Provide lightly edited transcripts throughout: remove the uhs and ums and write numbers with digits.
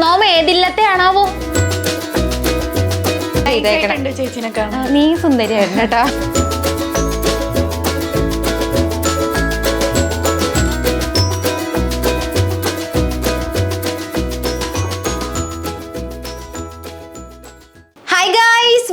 നോം ഏതില്ലത്തെ ആണാവോ? നീ സുന്ദരിയായിരുന്നു കേട്ടോ.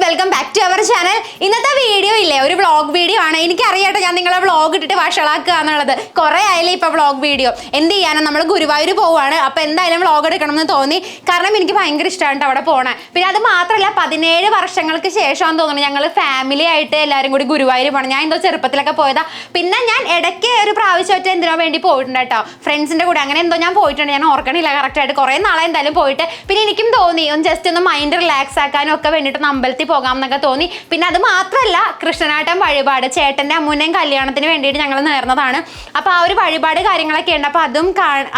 Welcome back to our channel. ഇന്നത്തെ വീഡിയോ ഇല്ലേ, ഒരു വ്ളോഗ് വീഡിയോ ആണ്. എനിക്കറിയാട്ടോ ഞാൻ നിങ്ങളെ വ്ളോഗ് ഇട്ടിട്ട് വഷളാക്കുക എന്നുള്ളത്. കുറേ ആയാലും ഇപ്പൊ വ്ളോഗ് വീഡിയോ എന്ത് ചെയ്യാനും നമ്മൾ ഗുരുവായൂർ പോവാണ്. അപ്പൊ എന്തായാലും വ്ളോഗ് എടുക്കണം എന്ന് തോന്നി. കാരണം എനിക്ക് ഭയങ്കര ഇഷ്ടമാണ് അവിടെ പോണേ. പിന്നെ അത് മാത്രമല്ല 17 വർഷങ്ങൾക്ക് ശേഷമാണെന്ന് തോന്നുന്നു ഞങ്ങൾ ഫാമിലി ആയിട്ട് എല്ലാവരും കൂടി ഗുരുവായൂർ പോകണം. ഞാൻ എന്തോ ചെറുപ്പത്തിലൊക്കെ പോയതാ. പിന്നെ ഞാൻ ഇടയ്ക്ക് ഒരു പ്രാവശ്യം ഒറ്റ എന്തിനോ വേണ്ടി പോയിട്ടുണ്ട് കേട്ടോ, ഫ്രണ്ട്സിന്റെ കൂടെ. അങ്ങനെ എന്തോ ഞാൻ പോയിട്ടുണ്ട്, ഞാൻ ഓർക്കണില്ല കറക്റ്റായിട്ട്. കുറേ നാളെ എന്തായാലും പോയിട്ട്. പിന്നെ എനിക്കും തോന്നി ഒന്ന് ജസ്റ്റ് ഒന്ന് മൈൻഡ് റിലാക്സ് ആക്കാനും ഒക്കെ വേണ്ടിയിട്ട് അമ്പലത്തിൽ പോകാം എന്നൊക്കെ തോന്നി. പിന്നെ അത് മാത്രമല്ല കൃഷ്ണനാട്ടം വഴിപാട് ചേട്ടൻ്റെ അമ്മൂൻ്റെയും കല്യാണത്തിന് വേണ്ടിയിട്ട് ഞങ്ങൾ നേർന്നതാണ്. അപ്പോൾ ആ ഒരു വഴിപാട് കാര്യങ്ങളൊക്കെ ഉണ്ട്. അപ്പോൾ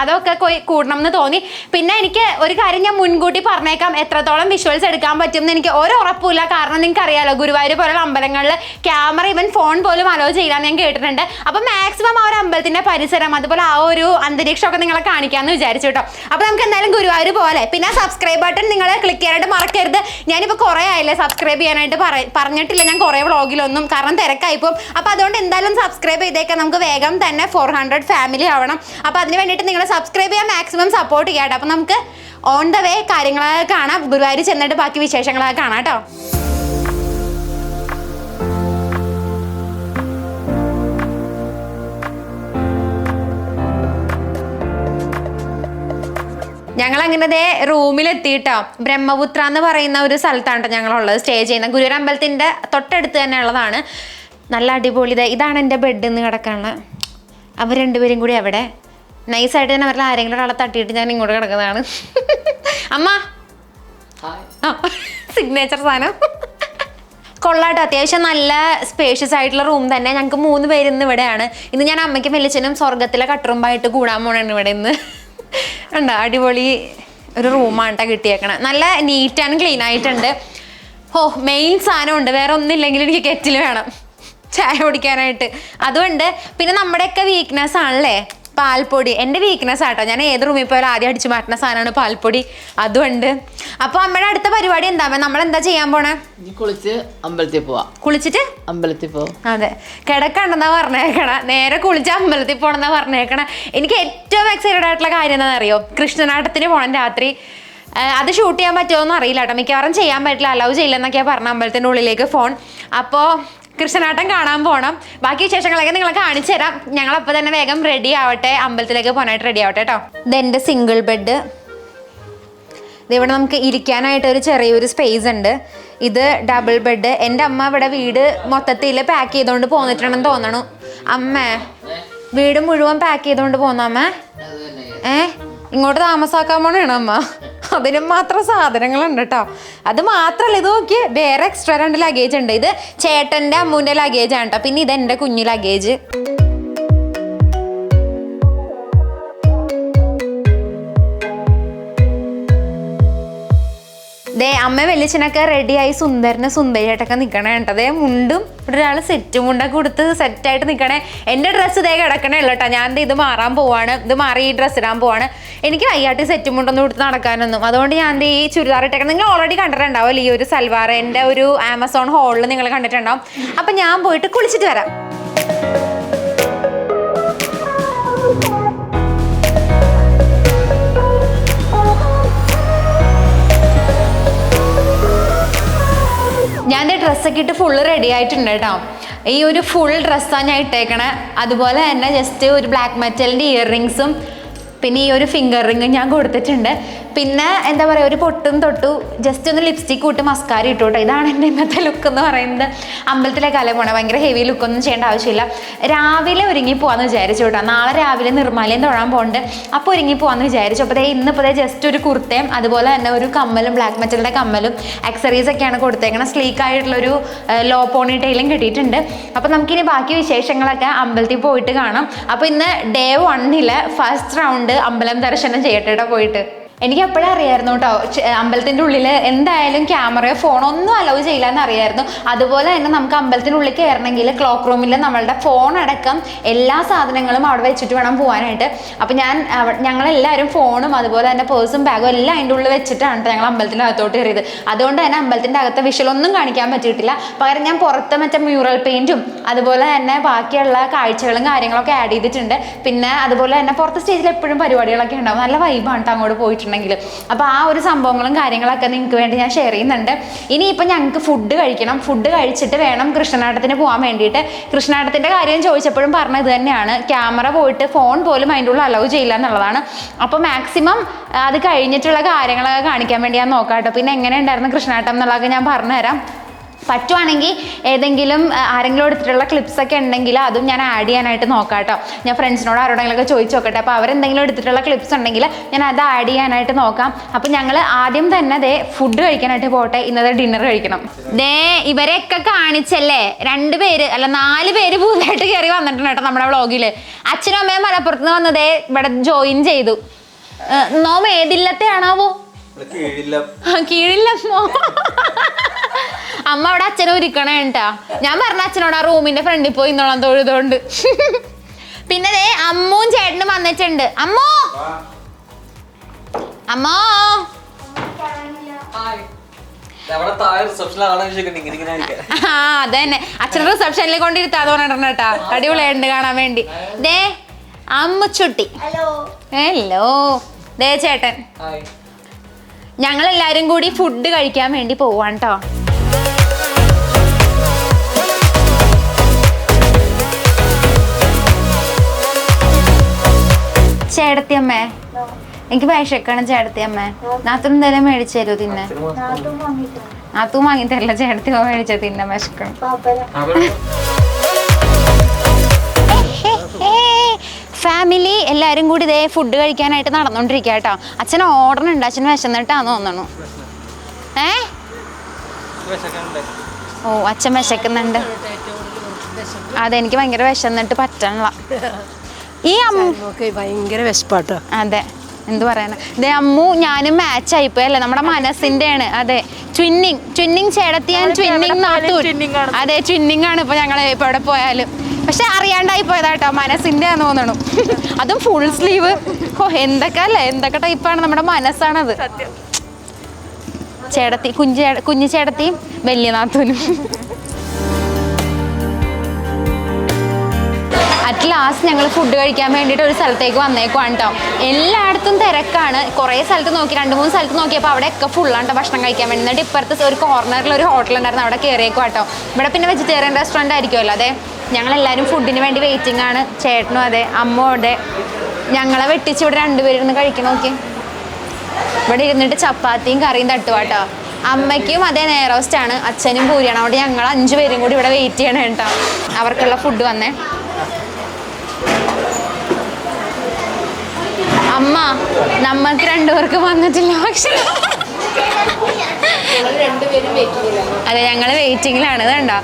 അതൊക്കെ കൂടണം എന്ന് തോന്നി. പിന്നെ എനിക്ക് ഒരു കാര്യം ഞാൻ മുൻകൂട്ടി പറഞ്ഞേക്കാം, എത്രത്തോളം വിഷ്വൽസ് എടുക്കാൻ പറ്റും എന്ന് എനിക്ക് ഒരു ഉറപ്പില്ല. കാരണം നിങ്ങൾക്ക് അറിയാലോ ഗുരുവായൂർ പോലുള്ള അമ്പലങ്ങളിൽ ക്യാമറ ഇവൻ ഫോൺ പോലും അലോ ചെയ്യാൻ ഞാൻ കേട്ടിട്ടുണ്ട്. അപ്പോൾ മാക്സിമം ആ ഒരു അമ്പലത്തിൻ്റെ പരിസരം അതുപോലെ ആ ഒരു അന്തരീക്ഷമൊക്കെ നിങ്ങളെ കാണിക്കാമെന്ന് വിചാരിച്ചു കേട്ടോ. അപ്പോൾ നമുക്ക് എന്തായാലും ഗുരുവായൂർ പോലെ. പിന്നെ സബ്സ്ക്രൈബ് ബട്ടൺ നിങ്ങൾ ക്ലിക്ക് ചെയ്യാനായിട്ട് മറക്കരുത്. ഞാനിപ്പോൾ കുറേ ആയില്ലേ സബ്സ്ക്രൈബ് ചെയ്യാനായിട്ട് പറഞ്ഞിട്ടില്ല ഞാൻ കുറേ വ്ളോഗിലൊന്നും, കാരണം തിരക്കായിപ്പോൾ. അപ്പോൾ അതുകൊണ്ട് എന്തായാലും സബ്സ്ക്രൈബ് ചെയ്തേക്കാം. നമുക്ക് വേഗം തന്നെ 400 ഫാമിലി ആവണം. അപ്പോൾ അതിന് വേണ്ടിയിട്ട് നിങ്ങൾ സബ്സ്ക്രൈബ് ചെയ്യാൻ മാക്സിമം സപ്പോർട്ട് ചെയ്യാം കേട്ടോ. അപ്പോൾ നമുക്ക് ഓൺ ദ വേ കാര്യങ്ങളൊക്കെ കാണാം. ഗുരുവായൂർ ചെന്നിട്ട് ബാക്കി വിശേഷങ്ങളൊക്കെ കാണാം കേട്ടോ. ഞങ്ങൾ അങ്ങനെ റൂമിലെത്തിയിട്ടോ. ബ്രഹ്മപുത്ര എന്ന് പറയുന്ന ഒരു സ്ഥലത്താണ് ഞങ്ങളുള്ളത്, സ്റ്റേ ചെയ്യുന്ന. ഗുരുവായൂർ അമ്പലത്തിൻ്റെ തൊട്ടടുത്ത് തന്നെ ഉള്ളതാണ്. നല്ല അടിപൊളി. ഇതാണ് എൻ്റെ ബെഡ് എന്ന് കിടക്കാനുള്ള. അവർ രണ്ടുപേരും കൂടി അവിടെ നൈസായിട്ട് തന്നെ അവരുടെ ആരെങ്കിലും ഒരാളെ തട്ടിയിട്ട് ഞാൻ ഇങ്ങോട്ട് കിടക്കുന്നതാണ്. അമ്മ സിഗ്നേച്ചർ സാധനം കൊള്ളാട്ടോ. അത്യാവശ്യം നല്ല സ്പേഷ്യസ് ആയിട്ടുള്ള റൂം തന്നെ. ഞങ്ങൾക്ക് 3 പേരിന്ന് ഇവിടെയാണ്. ഇന്ന് ഞാൻ അമ്മയ്ക്കും വലിയച്ഛനും സ്വർഗത്തിലെ കട്ടുറുമ്പായിട്ട് കൂടാൻ പോണാണ് ഇവിടെ ഇന്ന്. ഉണ്ടോ, അടിപൊളി ഒരു റൂമാണ് കേട്ടോ കിട്ടിയേക്കണം. നല്ല നീറ്റ് ആൻഡ് ക്ലീൻ ആയിട്ടുണ്ട്. മെയിൻ സാധനം ഉണ്ട്, വേറെ ഒന്നുമില്ലെങ്കിൽ എനിക്ക് കെറ്റിൽ വേണം ചായ കുടിക്കാനായിട്ട്. അതുകൊണ്ട് പിന്നെ നമ്മുടെയൊക്കെ വീക്ക്നെസ് ആണല്ലേ പാൽപ്പൊടി. എൻ്റെ വീക്ക്നെസ് ആട്ടോ, ഞാൻ ഏത് റൂമിൽ പോയാലും ആദ്യം അടിച്ചു മാറ്റുന്ന സാധനമാണ് പാൽപ്പൊടി. അതുകൊണ്ട് അപ്പോൾ അമ്മയുടെ അടുത്ത പരിപാടി എന്താ, നമ്മളെന്താ ചെയ്യാൻ പോണേ? കുളിച്ച് അമ്പലത്തിൽ പോവാ. കുളിച്ചിട്ട് അമ്പലത്തിൽ പോവാം. അതെ, കിടക്കണ്ടെന്നാ പറഞ്ഞേക്കണ, നേരെ കുളിച്ച് അമ്പലത്തിൽ പോകണമെന്നാ പറഞ്ഞേക്കണ. എനിക്ക് ഏറ്റവും എക്സൈറ്റഡ് ആയിട്ടുള്ള കാര്യം എന്താണെന്ന് അറിയോ? കൃഷ്ണനാട്ടത്തിന് പോകണം രാത്രി. അത് ഷൂട്ട് ചെയ്യാൻ പറ്റുമോയെന്ന് അറിയില്ല കേട്ടോ, മിക്കവാറും ചെയ്യാൻ പറ്റില്ല, അലൗ ചെയ്യില്ലെന്നൊക്കെയാണ് പറഞ്ഞ അമ്പലത്തിൻ്റെ ഉള്ളിലേക്ക് ഫോൺ. അപ്പോൾ കൃഷ്ണനാട്ടം കാണാൻ പോകണം. ബാക്കി വിശേഷങ്ങളൊക്കെ നിങ്ങളെ കാണിച്ചു തരാം. ഞങ്ങളപ്പോൾ തന്നെ വേഗം റെഡി ആവട്ടെ, അമ്പലത്തിലേക്ക് പോകാനായിട്ട് റെഡി ആവട്ടെ കേട്ടോ. ഇതെൻ്റെ സിംഗിൾ ബെഡ്. ഇതിവിടെ നമുക്ക് ഇരിക്കാനായിട്ട് ഒരു ചെറിയൊരു സ്പേസ് ഉണ്ട്. ഇത് ഡബിൾ ബെഡ്. എൻ്റെ അമ്മ ഇവിടെ വീട് മൊത്തത്തിൽ പാക്ക് ചെയ്തുകൊണ്ട് പോന്നിട്ടുണ്ടെന്ന് തോന്നണു. അമ്മേ, വീട് മുഴുവൻ പാക്ക് ചെയ്തുകൊണ്ട് പോന്നോ അമ്മ? ഇങ്ങോട്ട് താമസാക്കാൻ പോണേണോ അമ്മ? അതിനും മാത്രം സാധനങ്ങളുണ്ട് കേട്ടോ. അത് മാത്രമല്ല, ഇത് നോക്കി വേറെ എക്സ്ട്രാ 2 ലഗേജ് ഉണ്ട്. ഇത് ചേട്ടൻ്റെ അമ്മൂൻ്റെ ലഗേജാണ് കേട്ടോ. പിന്നെ ഇത് എൻ്റെ കുഞ്ഞു ലഗേജ്. അമ്മ വലിയച്ഛനൊക്കെ റെഡിയായി സുന്ദരിയായിട്ടൊക്കെ നിൽക്കണേ കേട്ടോ. മുണ്ടും ഇവിടെ ഒരാൾ സെറ്റ് മുണ്ടൊക്കെ കൊടുത്ത് സെറ്റായിട്ട് നിൽക്കണേ. എൻ്റെ ഡ്രസ്സ് കിടക്കണേ ഉള്ളൂ കേട്ടോ. ഞാൻ ഇത് മാറാൻ പോവാണ്, ഇത് മാറി ഈ ഡ്രസ്സ് ഇടാൻ പോവാണ്. എനിക്ക് വയ്യാട്ട് സെറ്റ് മുണ്ടൊന്നും കൊടുത്ത് നടക്കാനൊന്നും. അതുകൊണ്ട് ഞാൻ ഈ ചുരിദാർ ഇട്ടേക്കണം. നിങ്ങൾ ഓൾറെഡി കണ്ടിട്ടുണ്ടാവും ഈ ഒരു സൽവാർ എൻ്റെ ഒരു ആമസോൺ ഹോളിൽ നിങ്ങൾ കണ്ടിട്ടുണ്ടാവും. അപ്പം ഞാൻ പോയിട്ട് കുളിച്ചിട്ട് വരാം. ഞാൻ ഡ്രസ്സൊക്കെ ഇട്ട് ഫുള്ള് റെഡി ആയിട്ടുണ്ട് കേട്ടോ. ഈ ഒരു ഫുൾ ഡ്രസ്സാണ് ഞാൻ ഇട്ടേക്കണേ. അതുപോലെ തന്നെ ജസ്റ്റ് ഒരു ബ്ലാക്ക് മെറ്റലിൻ്റെ ഇയറിങ്സും പിന്നെ ഈ ഒരു ഫിംഗർ റിങ്ങും ഞാൻ കൊടുത്തിട്ടുണ്ട്. പിന്നെ എന്താ പറയുക, ഒരു പൊട്ടും തൊട്ടു, ജസ്റ്റ് ഒന്ന് ലിപ്സ്റ്റിക്ക് ഇട്ട് മസ്കാര ഇട്ടു കേട്ടോ. ഇതാണ് എൻ്റെ ഇന്നത്തെ ലുക്ക് എന്ന് പറയുന്നത്. അമ്പലത്തിലേക്കല്ലേ പോകണം, ഭയങ്കര ഹെവി ലുക്കൊന്നും ചെയ്യേണ്ട ആവശ്യമില്ല. രാവിലെ ഒരുങ്ങി പോകാമെന്ന് വിചാരിച്ചു കേട്ടോ. നാളെ രാവിലെ നിർമ്മാലയം തൊഴാൻ പോകുന്നുണ്ട്. അപ്പോൾ ഒരുങ്ങി പോകാമെന്ന് വിചാരിച്ചു. അപ്പോൾ ഇന്നിപ്പോൾ ജസ്റ്റ് ഒരു കുർത്തയും അതുപോലെ തന്നെ ഒരു കമ്മലും, ബ്ലാക്ക് മെറ്റലിൻ്റെ കമ്മലും അക്സറീസൊക്കെയാണ് കൊടുത്തേക്കണം. സ്ലീക്ക് ആയിട്ടുള്ളൊരു ലോ പോണി ടെയിലും കിട്ടിയിട്ടുണ്ട്. അപ്പോൾ നമുക്കിനി ബാക്കി വിശേഷങ്ങളൊക്കെ അമ്പലത്തിൽ പോയിട്ട് കാണാം. അപ്പോൾ ഇന്ന് ഡേ 1 ഫസ്റ്റ് റൗണ്ട് അമ്പലം ദർശനം ചെയ്യട്ടെ കേട്ടോ പോയിട്ട്. എനിക്ക് എപ്പോഴും അറിയായിരുന്നു കേട്ടോ, അമ്പലത്തിൻ്റെ ഉള്ളിൽ എന്തായാലും ക്യാമറയോ ഫോണോ ഒന്നും അലൗ ചെയ്യില്ല എന്ന് അറിയായിരുന്നു. അതുപോലെ തന്നെ നമുക്ക് അമ്പലത്തിൻ്റെ ഉള്ളിൽ കയറണമെങ്കിൽ ക്ലോക്ക് റൂമിൽ നമ്മളുടെ ഫോൺ അടക്കം എല്ലാ സാധനങ്ങളും അവിടെ വെച്ചിട്ട് വേണം പോകാനായിട്ട്. അപ്പം ഞങ്ങളെല്ലാവരും ഫോണും അതുപോലെ തന്നെ പേഴ്സും ബാഗും എല്ലാം അതിൻ്റെ ഉള്ളിൽ വെച്ചിട്ടാണ് ഞങ്ങൾ അമ്പലത്തിൻ്റെ അകത്തോട്ട് കയറിയത്. അതുകൊണ്ട് തന്നെ അമ്പലത്തിൻ്റെ അകത്തെ വിഷ്വലൊന്നും കാണിക്കാൻ പറ്റിയിട്ടില്ല. പകരം ഞാൻ പുറത്ത് മറ്റേ മ്യൂറൽ പെയിൻറ്റും അതുപോലെ തന്നെ ബാക്കിയുള്ള കാഴ്ചകളും കാര്യങ്ങളൊക്കെ ആഡ് ചെയ്തിട്ടുണ്ട്. പിന്നെ അതുപോലെ തന്നെ പുറത്ത് സ്റ്റേജിൽ എപ്പോഴും പരിപാടികളൊക്കെ ഉണ്ടാവും, നല്ല വൈബാണ് അങ്ങോട്ട് പോയിട്ടുണ്ടെങ്കിൽ. അപ്പോൾ ആ ഒരു സംഭവങ്ങളും കാര്യങ്ങളൊക്കെ നിങ്ങൾക്ക് വേണ്ടി ഞാൻ ഷെയർ ചെയ്യുന്നുണ്ട്. ഇനിയിപ്പോൾ ഞങ്ങൾക്ക് ഫുഡ് കഴിക്കണം. ഫുഡ് കഴിച്ചിട്ട് വേണം കൃഷ്ണനാട്ടത്തിന് പോകാൻ വേണ്ടിയിട്ട്. കൃഷ്ണനാട്ടത്തിൻ്റെ കാര്യം ചോദിച്ചപ്പോഴും പറഞ്ഞത് തന്നെയാണ്, ക്യാമറ പോയിട്ട് ഫോൺ പോലും അതിൻ്റെ ഉള്ളിൽ അലൗ ചെയ്യില്ല എന്നുള്ളതാണ്. അപ്പോൾ മാക്സിമം അത് കഴിഞ്ഞിട്ടുള്ള കാര്യങ്ങളൊക്കെ കാണിക്കാൻ വേണ്ടി ഞാൻ നോക്കാം കേട്ടോ. പിന്നെ എങ്ങനെ ഉണ്ടായിരുന്നു കൃഷ്ണനാട്ടം എന്നുള്ളതൊക്കെ ഞാൻ പറഞ്ഞുതരാം. പറ്റുവാണെങ്കിൽ ഏതെങ്കിലും ആരെങ്കിലും എടുത്തിട്ടുള്ള ക്ലിപ്സൊക്കെ ഉണ്ടെങ്കിൽ അതും ഞാൻ ആഡ് ചെയ്യാനായിട്ട് നോക്കാം കേട്ടോ. ഞാൻ ഫ്രണ്ട്സിനോട് ആരോടെങ്കിലൊക്കെ ചോദിച്ചു നോക്കട്ടെ. അപ്പോൾ അവരെന്തെങ്കിലും എടുത്തിട്ടുള്ള ക്ലിപ്സ് ഉണ്ടെങ്കിൽ ഞാൻ അത് ആഡ് ചെയ്യാനായിട്ട് നോക്കാം. അപ്പോൾ ഞങ്ങൾ ആദ്യം തന്നെ ഫുഡ് കഴിക്കാനായിട്ട് പോട്ടെ. ഇന്നത്തെ ഡിന്നർ കഴിക്കണം. ഇവരെയൊക്കെ കാണിച്ചല്ലേ, 2 പേര് അല്ല 4 പേര് പുതുതായിട്ട് കയറി വന്നിട്ടുണ്ട് കേട്ടോ നമ്മുടെ വ്ളോഗിൽ. അച്ഛനും അമ്മയും മലപ്പുറത്ത് നിന്ന് വന്നതേ ഇവിടെ ജോയിൻ ചെയ്തു. നോം ഏതില്ലത്തെ ആണാവോ? കീഴില്ലമ്മോ. അമ്മ അവിടെ അച്ഛനെ ഒരുക്കണേ കേട്ടാ. ഞാൻ പറഞ്ഞ അച്ഛനോട് ആ റൂമിന്റെ ഫ്രണ്ടിൽ പോയി ഇന്നോളം തൊഴുതുകൊണ്ട്. പിന്നെ അമ്മും ചേട്ടനും വന്നിട്ടുണ്ട്. അമ്മോ അമ്മോ അതന്നെ അച്ഛൻ റിസപ്ഷനിൽ കൊണ്ടിരുത്താതെ പറഞ്ഞിട്ടുണ്ട് കേട്ടാ. അടിപൊളിയുണ്ട് കാണാൻ വേണ്ടി. ദേ അമ്മുച്ചുട്ടി. ഹലോ. ദേ ചേട്ടൻ. ഞങ്ങളെല്ലാരും കൂടി ഫുഡ് കഴിക്കാൻ വേണ്ടി പോവാൻ കേട്ടോ. ചേട്ടത്തിയമ്മേ, എനിക്ക് വിശക്കാണ് ചേട്ടത്തിയമ്മേ. നാത്തും എന്തായാലും മേടിച്ചു തരുമോ തിന്നെ? നാത്തും വാങ്ങി തരില്ല, ചേട്ടത്തി മേടിച്ച തിന്നെ വിശക്കണം. ഫാമിലി എല്ലാവരും കൂടി ഇതേ ഫുഡ് കഴിക്കാനായിട്ട് നടന്നുകൊണ്ടിരിക്കുക കേട്ടോ. അച്ഛൻ ഓർഡറുണ്ട്, അച്ഛൻ വിശന്നിട്ടാന്ന് തോന്നണു. ഓ അച്ഛൻ വിശക്കുന്നുണ്ട്. അതെ, എനിക്ക് ഭയങ്കര വിശന്നിട്ട് പറ്റണില്ല. ഈ ഭയങ്കര വിശപ്പാട്ടോ. അതെ, എന്ത് പറയാനാ. ഇതേ അമ്മു ഞാനും മാച്ച് ആയിപ്പോയി അല്ലേ, നമ്മുടെ മനസ്സിന്റെ ആണ്. അതെ, ട്വിന്നിങ് ചേട്ടത്തി ഞാൻ ട്വിന്നിങ് നാത്തൂൻ. അതെ, ട്വിന്നിങ് ആണ് ഇപ്പൊ ഞങ്ങൾ ഇപ്പൊ എവിടെ പോയാലും. പക്ഷെ അറിയാണ്ടായി പോയതാട്ടോ, മനസ്സിന്റെ ആന്ന് തോന്നണു. അതും ഫുൾ സ്ലീവ്. എന്തൊക്കെ ടൈപ്പാണ് നമ്മുടെ മനസ്സാണത്. ചേട്ടത്തി കുഞ്ഞു ചേട്ടത്തിയും വലിയ നാത്തൂനും. അറ്റ് ലാസ്റ്റ് ഞങ്ങൾ ഫുഡ് കഴിക്കാൻ വേണ്ടിയിട്ട് ഒരു സ്ഥലത്തേക്ക് വന്നേക്കുവാണ് കേട്ടോ. എല്ലായിടത്തും തിരക്കാണ്. കുറേ സ്ഥലത്ത് നോക്കി, 2-3 സ്ഥലത്ത് നോക്കിയപ്പോൾ അവിടെയൊക്കെ ഫുള്ളാണ് കേട്ടോ ഭക്ഷണം കഴിക്കാൻ വേണ്ടി. എന്നിട്ട് ഇപ്പുറത്ത് ഒരു കോർണറിൽ ഒരു ഹോട്ടൽ ഉണ്ടായിരുന്നു, അവിടെ കയറിയേക്കും കേട്ടോ. ഇവിടെ പിന്നെ വെജിറ്റേറിയൻ റെസ്റ്റോറൻറ്റ് ആയിരിക്കുമല്ലോ. അതെ, ഞങ്ങളെല്ലാവരും ഫുഡിന് വേണ്ടി വെയിറ്റിംഗ് ആണ്. ചേട്ടനും അതെ, അമ്മ അതെ. ഞങ്ങളെ വെട്ടിച്ച് ഇവിടെ 2 പേരിരുന്ന് കഴിക്കണം. നോക്കി ഇവിടെ ഇരുന്നിട്ട് ചപ്പാത്തിയും കറിയും തട്ടുവാട്ടോ. അമ്മയ്ക്കും അതേ നെയ്റോസ്റ്റാണ്, അച്ഛനും പൂരിയാണ്. അവിടെ ഞങ്ങൾ 5 പേരും കൂടി ഇവിടെ വെയിറ്റ് ചെയ്യണം കേട്ടോ. അവർക്കുള്ള ഫുഡ് വന്നേ. അമ്മ നമ്മൾക്ക് 2 പേർക്ക് വന്നിട്ടില്ല ഭക്ഷണം. അതെ, ഞങ്ങൾ വെയിറ്റിങ്ങിലാണ്. കണ്ടോ,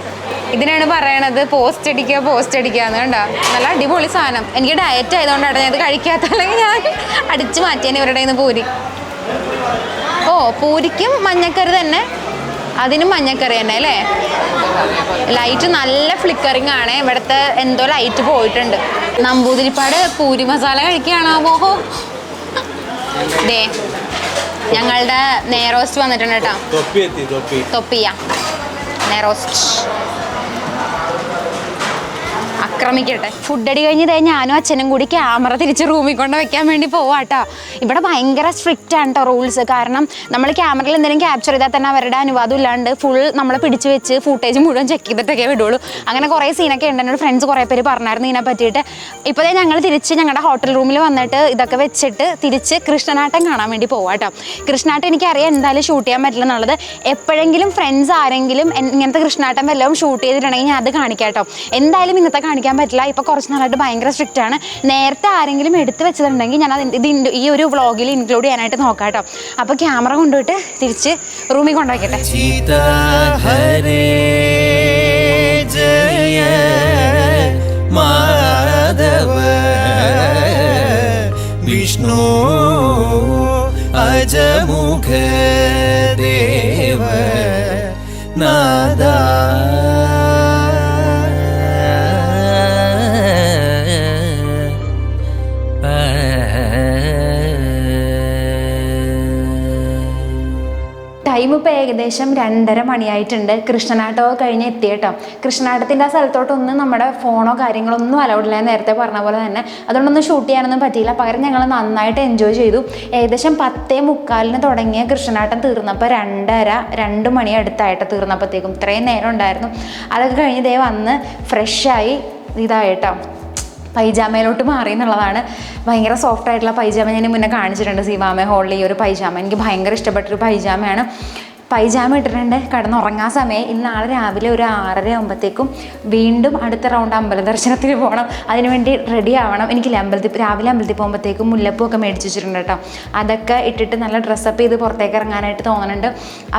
ഇതിനാണ് പറയണത് പോസ്റ്റ് അടിക്കാന്ന്. കണ്ടോ, നല്ല അടിപൊളി സാധനം. എനിക്ക് ഡയറ്റ് ആയതുകൊണ്ടാണ് ഞാൻ ഇത് കഴിക്കാത്ത, അല്ലെങ്കിൽ ഞാൻ അടിച്ചു മാറ്റിയാണ് ഇവരുടെ കയ്യിൽ നിന്ന് പൂരി. ഓ, പൂരിക്കും മഞ്ഞക്കറി തന്നെ, അതിനും മഞ്ഞക്കറി തന്നെ അല്ലേ. ലൈറ്റ് നല്ല ഫ്ലിക്കറിങ് ആണ്. ഇവിടുത്തെ എന്തോ ലൈറ്റ് പോയിട്ടുണ്ട്. നമ്പൂതിരിപ്പാട് പൂരി മസാല കഴിക്കുകയാണോ? ദേ ഞങ്ങളുടെ നെയ്റോസ്റ്റ് വന്നിട്ടുണ്ട് കേട്ടോ. തൊപ്പിയ നെയ്റോസ്റ്റ് ആക്രമിക്കട്ടെ. ഫുഡ് അടി കഴിഞ്ഞ് ഞാനും അച്ഛനും കൂടി ക്യാമറ തിരിച്ച് റൂമിൽ കൊണ്ട് വെക്കാൻ വേണ്ടി പോവാട്ടോ. ഇവിടെ ഭയങ്കര സ്ട്രിക്റ്റ് ആണ് കേട്ടോ റൂൾസ്. കാരണം നമ്മൾ ക്യാമറയിൽ എന്തെങ്കിലും ക്യാപ്ചർ ചെയ്താൽ തന്നെ അവരുടെ അനുവാദം ഇല്ലാണ്ട് ഫുൾ നമ്മളെ പിടിച്ച് വെച്ച് ഫുട്ടേജ് മുഴുവൻ ചെക്ക് ചെയ്തിട്ടൊക്കെ വിടുള്ളൂ. അങ്ങനെ കുറേ സീനൊക്കെ ഉണ്ട്. എന്നോട് ഫ്രണ്ട്സ് കുറേ പേര് പറഞ്ഞായിരുന്നു ഇതിനെ പറ്റിയിട്ട്. ഇപ്പോഴേ ഞങ്ങൾ തിരിച്ച് ഞങ്ങളുടെ ഹോട്ടൽ റൂമിൽ വന്നിട്ട് ഇതൊക്കെ വെച്ചിട്ട് തിരിച്ച് കൃഷ്ണനാട്ടം കാണാൻ വേണ്ടി പോവാട്ടോ. കൃഷ്ണനാട്ടം എനിക്കറിയാം എന്തായാലും ഷൂട്ട് ചെയ്യാൻ പറ്റില്ല എന്നുള്ളത്. എപ്പോഴെങ്കിലും ഫ്രണ്ട്സ് ആരെങ്കിലും ഇങ്ങനത്തെ കൃഷ്ണനാട്ടം വല്ലതും ഷൂട്ട് ചെയ്തിട്ടുണ്ടെങ്കിൽ ഞാൻ അത് കാണിക്കാം കേട്ടോ. എന്തായാലും ഇന്നത്തെ കാണിക്കാൻ പറ്റില്ല. ഇപ്പോൾ കുറച്ച് നാളായിട്ട് ഭയങ്കര സ്ട്രിക്റ്റ് ആണ്. നേരത്തെ ആരെങ്കിലും എടുത്ത് വെച്ചിട്ടുണ്ടെങ്കിൽ ഞാൻ ഇത് ഈ ഒരു വ്ളോഗിൽ ഇൻക്ലൂഡ് ചെയ്യാനായിട്ട് നോക്കാം കേട്ടോ. അപ്പോൾ ക്യാമറ കൊണ്ടുപോയിട്ട് തിരിച്ച് റൂമിൽ കൊണ്ടുവയ്ക്കട്ടെ. വിഷ്ണു ഗജമുഖ ദേവ നാദാ ടൈം ഇപ്പോൾ ഏകദേശം 2:30 മണിയായിട്ടുണ്ട്. കൃഷ്ണനാട്ടമൊക്കെ കഴിഞ്ഞ് എത്തിയേട്ടോ. കൃഷ്ണനാട്ടത്തിൻ്റെ ആ സ്ഥലത്തോട്ടൊന്നും നമ്മുടെ ഫോണോ കാര്യങ്ങളൊന്നും അലൗഡില്ല, നേരത്തെ പറഞ്ഞ പോലെ തന്നെ. അതുകൊണ്ടൊന്നും ഷൂട്ട് ചെയ്യാനൊന്നും പറ്റിയില്ല. പകരം ഞങ്ങൾ നന്നായിട്ട് എൻജോയ് ചെയ്തു. ഏകദേശം 10:45 തുടങ്ങിയ കൃഷ്ണനാട്ടം തീർന്നപ്പോൾ 2 മണി അടുത്തായിട്ട് തീർന്നപ്പോഴത്തേക്കും ഇത്രയും നേരം ഉണ്ടായിരുന്നു. അതൊക്കെ കഴിഞ്ഞ് ദേ വന്ന് ഫ്രഷായി ഇതായിട്ടോ പൈജാമയിലോട്ട് മാറി എന്നുള്ളതാണ്. ഭയങ്കര സോഫ്റ്റ് ആയിട്ടുള്ള പൈജാമ ഞാൻ മുന്നേ കാണിച്ചിട്ടുണ്ട് സീമാമ ഹോളിൽ. ഈ ഒരു പൈജാമ എനിക്ക് ഭയങ്കര ഇഷ്ടപ്പെട്ടൊരു പൈജാമയാണ്. പൈജാമ ഇട്ടിട്ടുണ്ട് കിടന്നുറങ്ങാൻ സമയം. ഇന്ന് നാളെ രാവിലെ ഒരു 6:30 ആകുമ്പോഴത്തേക്കും വീണ്ടും അടുത്ത റൗണ്ട് അമ്പല ദർശനത്തിന് പോകണം. അതിനുവേണ്ടി റെഡി ആവണം. എനിക്ക് രാവിലെ അമ്പലത്തിൽ പോകുമ്പോഴത്തേക്കും മുല്ലപ്പൂവൊക്കെ മേടിച്ച് വെച്ചിട്ടുണ്ട് കേട്ടോ. അതൊക്കെ ഇട്ടിട്ട് നല്ല ഡ്രസ്സപ്പ് ചെയ്ത് പുറത്തേക്ക് ഇറങ്ങാനായിട്ട് തോന്നുന്നുണ്ട്.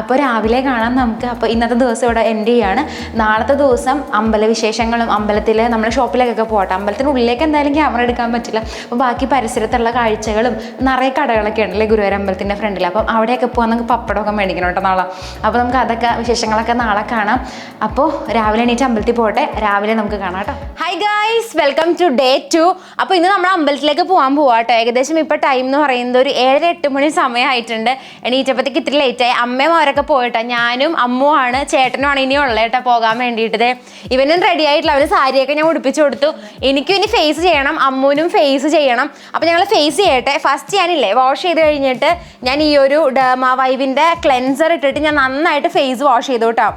അപ്പോൾ രാവിലെ കാണാം നമുക്ക്. അപ്പോൾ ഇന്നത്തെ ദിവസം ഇവിടെ എൻഡ് ചെയ്യാണ്. നാളത്തെ ദിവസം അമ്പല വിശേഷങ്ങളും അമ്പലത്തിൽ നമ്മൾ ഷോപ്പിലേക്കൊക്കെ പോകട്ടെ. അമ്പലത്തിനുള്ളിലേക്ക് എന്തായാലും ക്യാമറ എടുക്കാൻ പറ്റില്ല. അപ്പോൾ ബാക്കി പരിസരത്തുള്ള കാഴ്ചകളും നിറയെ കടകളൊക്കെ ഉണ്ടല്ലേ ഗുരുവായൂർ അമ്പലത്തിൻ്റെ ഫ്രണ്ടിൽ. അപ്പം അവിടെയൊക്കെ പോകാൻ നമുക്ക് പപ്പടമൊക്കെ മേടിക്കണം കേട്ടോ നാളെ. അപ്പോൾ നമുക്ക് അതൊക്കെ വിശേഷങ്ങളൊക്കെ നാളെ കാണാം. അപ്പോൾ രാവിലെ എണീറ്റ് അമ്പലത്തിൽ പോകട്ടെ. രാവിലെ നമുക്ക് കാണാം കേട്ടോ. Hi guys, welcome to day 2. അപ്പോൾ ഇന്ന് നമ്മൾ അമ്പലത്തിലേക്ക് പോകാൻ പോവാട്ടോ. ഏകദേശം ഇപ്പോൾ ടൈം എന്ന് പറയുന്നത് ഒരു 7-8 മണി സമയമായിട്ടുണ്ട്. എണീറ്റപ്പോഴത്തേക്ക് ഇത്തിരി ലേറ്റായി. അമ്മയും അവരൊക്കെ പോയിട്ടോ. ഞാനും അമ്മുവാണ്, ചേട്ടനുമാണ് ഇനി ഉള്ളത് കേട്ടോ പോകാൻ വേണ്ടിയിട്ട്. ഇവനും റെഡി ആയിട്ടില്ല. അവന് സാരിയൊക്കെ ഞാൻ ഉടുപ്പിച്ചു കൊടുത്തു. എനിക്കും ഇനി ഫേസ് ചെയ്യണം, അമ്മുവിനും ഫേസ് ചെയ്യണം. അപ്പോൾ ഞങ്ങൾ ഫേസ് ചെയ്യട്ടെ. ഫസ്റ്റ് ഞാനില്ലേ വാഷ് ചെയ്ത് കഴിഞ്ഞിട്ട് ഞാൻ ഈ ഒരു ഡെർമാവൈവിൻ്റെ ക്ലെൻസർ ഇട്ടിട്ട് ഞാൻ നന്നായിട്ട് ഫേസ് വാഷ് ചെയ്തു കേട്ടോ.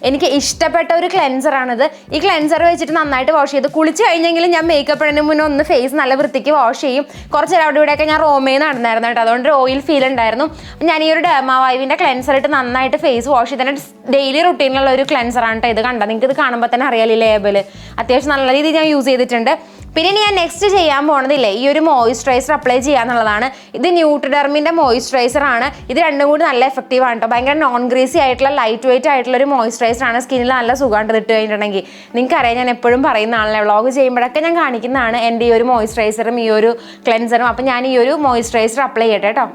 എനിക്ക് ഇഷ്ടപ്പെട്ട ഒരു ക്ലെൻസറാണിത്. ഈ ക്ലെൻസർ വെച്ചിട്ട് നന്നായിട്ട് വാഷ് ചെയ്തു. കുളിച്ച് കഴിഞ്ഞെങ്കിലും ഞാൻ മേക്കപ്പ് ഇടുന്നതിന് മുന്നേ ഒന്ന് ഫേസ് നല്ല വൃത്തിക്ക് വാഷ് ചെയ്യും. കുറച്ച് നേരം അവിടെ ഇവിടെയൊക്കെ ഞാൻ റോമയിൽ നടന്നായിരുന്നു കേട്ടോ. അതുകൊണ്ട് ഓയിൽ ഫീൽ ഉണ്ടായിരുന്നു. ഞാൻ ഈ ഒരു ഡെർമാവൈവിൻ്റെ ക്ലെൻസർ ഇട്ട് നന്നായിട്ട് ഫേസ് വാഷ് ചെയ്തിട്ട് ഡെയിലി റുട്ടീനിലുള്ള ഒരു ക്ലെൻസറാണ് കേട്ടോ ഇത്. കണ്ടോ, നിങ്ങൾക്ക് ഇത് കാണുമ്പോൾ തന്നെ അറിയാലോ ലേബിൾ. അത്യാവശ്യം നല്ല രീതിയിൽ ഞാൻ യൂസ് ചെയ്തിട്ടുണ്ട്. പിന്നെ ഞാൻ നെക്സ്റ്റ് ചെയ്യാൻ പോണതില്ലേ ഈ ഒരു മോയിസ്ചറൈസർ അപ്ലൈ ചെയ്യാന്നുള്ളതാണ്. ഇത് ന്യൂട്രിഡെർമിൻ്റെ മോയിസ്ചറൈസർ ആണ്. ഇത് രണ്ടും കൂടി നല്ല എഫക്റ്റീവ് ആണ് കേട്ടോ. ഭയങ്കര നോൺ ഗ്രീസി ആയിട്ടുള്ള ലൈറ്റ് വെയിറ്റ് ആയിട്ടുള്ള ഒരു മോയിസ്ചറൈസർ ആണ്. സ്കിന്നിൽ നല്ല സുഖമായിട്ട് ഇട്ട് കഴിഞ്ഞിട്ടുണ്ടെങ്കിൽ നിങ്ങൾക്കറിയാം, ഞാൻ എപ്പോഴും പറയുന്നതാണല്ലേ, വ്ളോഗ് ചെയ്യുമ്പോഴൊക്കെ ഞാൻ കാണിക്കുന്നതാണ് എൻ്റെ ഈ ഒരു മോയിസ്ചറൈസറും ഈ ഒരു ക്ലെൻസറും. അപ്പം ഞാൻ ഈ ഒരു മോയിസ്ചറൈസർ അപ്ലൈ ചെയ്യട്ടെ കേട്ടോ.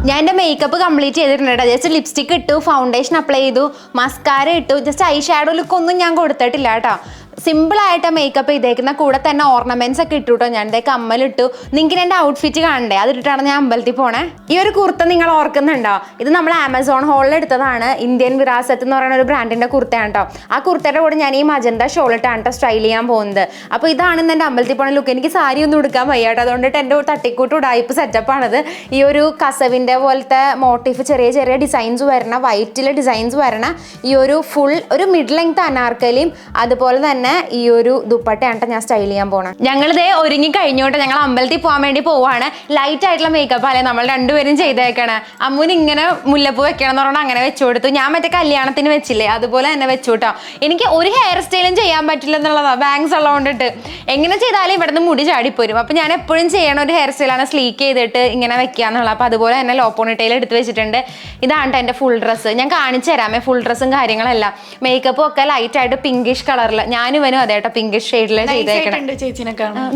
ഞാൻ എൻ്റെ മേക്കപ്പ് കംപ്ലീറ്റ് ചെയ്തിട്ടുണ്ട് കേട്ടോ. ജസ്റ്റ് ലിപ്സ്റ്റിക് ഇട്ടു, ഫൗണ്ടേഷൻ അപ്ലൈ ചെയ്തു, മസ്കാര ഇട്ടു. ജസ്റ്റ് ഐ ഷാഡോ ലുക്കൊന്നും ഞാൻ കൊടുത്തിട്ടില്ല കേട്ടോ. സിമ്പിളായിട്ട് മേക്കപ്പ് ചെയ്തേക്കുന്ന കൂടെ തന്നെ ഓർണമെന്റ്സ് ഒക്കെ ഇട്ടു കേട്ടോ. ഞാൻ കമ്മലിട്ടു. നിങ്ങൾക്ക് എൻ്റെ ഔട്ട്ഫിറ്റ് കാണണ്ടേ, അതിട്ടിട്ടാണ് ഞാൻ അമ്പലത്തിൽ പോണേ. ഈ ഒരു കുർത്ത നിങ്ങൾ ഓർക്കുന്നുണ്ടോ? ഇത് നമ്മൾ ആമസോൺ ഹോളിൽ എടുത്തതാണ്. ഇന്ത്യൻ വിരാസത്ത് എന്ന് പറയുന്ന ഒരു ബ്രാൻഡിൻ്റെ കുർത്തയാണ് കേട്ടോ. ആ കുർത്തയുടെ കൂടെ ഞാൻ ഈ മജന്ത ഷോളിട്ടാണ് കേട്ടോ സ്റ്റൈൽ ചെയ്യാൻ പോകുന്നത്. അപ്പോൾ ഇതാണ് എൻ്റെ അമ്പലത്തിൽ പോണ ലുക്ക്. എനിക്ക് സാരി ഒന്നും എടുക്കാൻ വയ്യ കേട്ടോ. അതുകൊണ്ടിട്ട് എൻ്റെ തട്ടിക്കൂട്ട് ഉടായ്പ് സെറ്റപ്പാണിത്. ഈ ഒരു കസവിൻ്റെ പോലത്തെ മോട്ടീഫ് ചെറിയ ചെറിയ ഡിസൈൻസ് വരണ, വൈറ്റിലെ ഡിസൈൻസ് വരണ ഈ ഒരു ഫുൾ ഒരു മിഡ് ലെങ്ത് അനാർക്കലിയും അതുപോലെ തന്നെ ഈ ഒരു ദുപ്പട്ടയാണ് ഞാൻ സ്റ്റൈൽ ചെയ്യാൻ പോണേ. ഞങ്ങളിതേ ഒരുങ്ങി കഴിഞ്ഞോട്ടെ. ഞങ്ങൾ അമ്പലത്തിൽ പോകാൻ വേണ്ടി പോവാണ്. ലൈറ്റ് ആയിട്ടുള്ള മേക്കപ്പ് അല്ലേ നമ്മൾ രണ്ടുപേരും ചെയ്തേക്കണേ. അമ്മുന് ഇങ്ങനെ മുല്ലപ്പൂ വെക്കണം എന്ന് പറഞ്ഞാൽ അങ്ങനെ വെച്ചു കൊടുത്തു. ഞാൻ മറ്റേ കല്യാണത്തിന് വെച്ചില്ലേ അതുപോലെ തന്നെ വെച്ചു കേട്ടോ. എനിക്ക് ഒരു ഹെയർ സ്റ്റൈലും ചെയ്യാൻ പറ്റില്ല എന്നുള്ളതാണ്, ബാങ്ക്സ് ഉള്ളതുകൊണ്ടിട്ട്. എങ്ങനെ ചെയ്താലും ഇവിടുന്ന് മുടി ചാടിപ്പോരും. അപ്പം ഞാൻ എപ്പോഴും ചെയ്യണ ഒരു ഹെയർ സ്റ്റൈലാണ് സ്ലീക്ക് ചെയ്തിട്ട് ഇങ്ങനെ വെക്കുക എന്നുള്ളത്. അപ്പോൾ അതുപോലെ തന്നെ ലോ പോണിറ്റെയിൽ എടുത്ത് വെച്ചിട്ടുണ്ട്. ഇതാണ് എൻ്റെ ഫുൾ ഡ്രസ്സ്. ഞാൻ കാണിച്ചു തരാമേ ഫുൾ ഡ്രസ്സും കാര്യങ്ങളെല്ലാം. മേക്കപ്പും ഒക്കെ ലൈറ്റ് ആയിട്ട് പിങ്കിഷ് കളറിൽ. ഞാനും ഇവനും അതെ കേട്ടോ പിങ്കിഷ് ഷെയ്ഡിൽ ചെയ്തേക്കണം.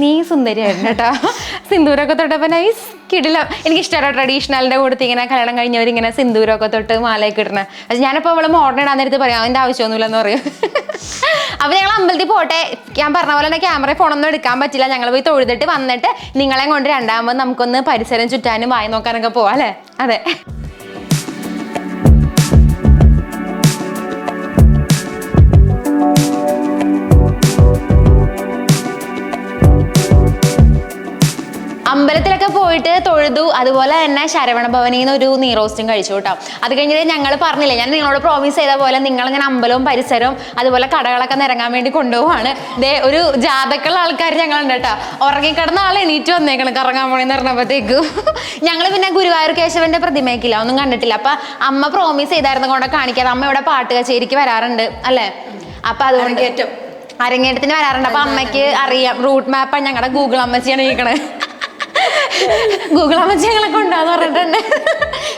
നീ സുന്ദരിയായിരുന്നു കേട്ടോ. സിന്ദൂരൊക്കെ തൊട്ടപ്പോൾ നൈസ് കിടിലം. എനിക്ക് ഇഷ്ടമാണ് ട്രഡീഷണലിൻ്റെ കൂടെ ഇങ്ങനെ കല്യാണം കഴിഞ്ഞവരിങ്ങനെ സിന്ദൂരൊക്കെ തൊട്ട് മാലയൊക്കെ ഇടണേ. അത് ഞാനിപ്പോൾ അവള് മോഡേൺ ഇടാൻ നേരത്ത് പറയാം അതിൻ്റെ ആവശ്യമൊന്നുമില്ലെന്ന് പറയും. അപ്പോൾ ഞങ്ങൾ അമ്പലത്തിൽ പോട്ടെ. ഞാൻ പറഞ്ഞ പോലെ തന്നെ ക്യാമറ ഫോണൊന്നും എടുക്കാൻ പറ്റില്ല. ഞങ്ങൾ പോയി തൊഴുതിട്ട് വന്നിട്ട് നിങ്ങളെ കൊണ്ട് രണ്ടാമത് നമുക്കൊന്ന് പരിസരം ചുറ്റാനും വായി നോക്കാനൊക്കെ പോവാം അല്ലേ? അതെ. അമ്പലത്തിലൊക്കെ പോയിട്ട് തൊഴുതു. അതുപോലെ തന്നെ ശരവണ ഭവനിൽ നിന്ന് ഒരു നീറോസ്റ്റും കഴിച്ചു കേട്ടോ. അത് കഴിഞ്ഞിട്ട് ഞങ്ങൾ പറഞ്ഞില്ലേ, ഞാൻ നിങ്ങളോട് പ്രോമിസ് ചെയ്ത പോലെ നിങ്ങളിങ്ങനെ അമ്പലവും പരിസരവും അതുപോലെ കടകളൊക്കെ നിറങ്ങാൻ വേണ്ടി കൊണ്ടുപോവാണ്. ദേ ഒരു ജാതക്കുള്ള ആൾക്കാർ ഞങ്ങളുണ്ട് കേട്ടോ. ഉറങ്ങിക്കിടന്ന ആൾ എണീറ്റ് വന്നേക്കണം കറങ്ങാൻ പോണെന്ന് പറഞ്ഞപ്പോഴത്തേക്കും. ഞങ്ങൾ പിന്നെ ഗുരുവായൂർ കേശവന്റെ പ്രതിമയ്ക്കില്ല ഒന്നും കണ്ടിട്ടില്ല. അപ്പൊ അമ്മ പ്രോമിസ് ചെയ്തായിരുന്നു കൊണ്ട് കാണിക്കാതെ. അമ്മ ഇവിടെ പാട്ട് കച്ചേരിക്ക് വരാറുണ്ട് അല്ലേ? അപ്പൊ അതുകൊണ്ട് അരങ്ങേറ്റത്തിന് വരാറുണ്ട്. അപ്പൊ അമ്മയ്ക്ക് അറിയാം. റൂട്ട് മാപ്പാണ് ഞങ്ങളുടെ ഗൂഗിൾ അമ്മച്ചിയാണ് ഇരിക്കണേ. ഗൂഗിൾ അമ്മച്ചി ഞങ്ങളൊക്കെ ഉണ്ടാന്ന് പറഞ്ഞിട്ടുണ്ട്.